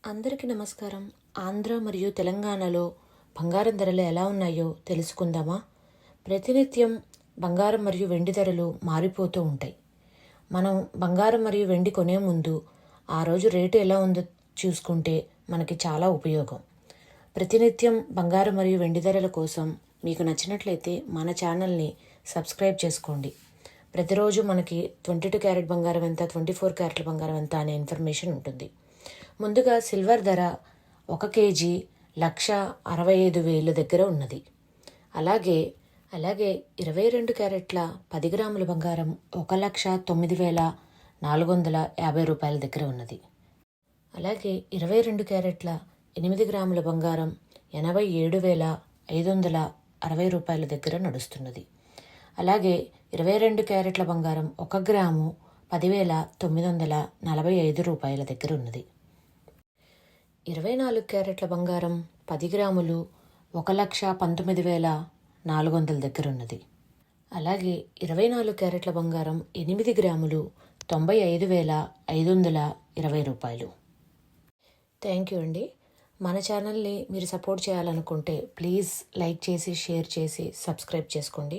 అందరికీ నమస్కారం. ఆంధ్ర మరియు తెలంగాణలో బంగారం ధరలు ఎలా ఉన్నాయో తెలుసుకుందామా? ప్రతినిత్యం బంగారం మరియు వెండి ధరలు మారిపోతూ ఉంటాయి. మనం బంగారం మరియు వెండి కొనే ముందు ఆ రోజు రేటు ఎలా ఉందో చూసుకుంటే మనకి చాలా ఉపయోగం. ప్రతినిత్యం బంగారం మరియు వెండి ధరల కోసం మీకు నచ్చినట్లయితే మన ఛానల్ని సబ్స్క్రైబ్ చేసుకోండి. ప్రతిరోజు మనకి 22 క్యారెట్ బంగారం ఎంత, 24 క్యారెట్ల బంగారం ఎంత అనే ఇన్ఫర్మేషన్ ఉంటుంది. ముందుగా సిల్వర్ ధర 1 కేజీ 1,65,000 దగ్గర ఉన్నది. అలాగే 22 క్యారెట్ల 10 గ్రాముల బంగారం 1,09,450 రూపాయల దగ్గర ఉన్నది. అలాగే 22 క్యారెట్ల 8 గ్రాముల బంగారం 87,560 రూపాయల దగ్గర నడుస్తున్నది. అలాగే 22 క్యారెట్ల బంగారం 1 గ్రాము 10,945 రూపాయల దగ్గర ఉన్నది. 24 క్యారెట్ల బంగారం 10 గ్రాములు 1,19,400 దగ్గర ఉన్నది. అలాగే 24 క్యారెట్ల బంగారం 8 గ్రాములు 95,520 రూపాయలు. థ్యాంక్ యూ అండి. మన ఛానల్ని మీరు సపోర్ట్ చేయాలనుకుంటే ప్లీజ్ లైక్ చేసి, షేర్ చేసి, సబ్స్క్రైబ్ చేసుకోండి.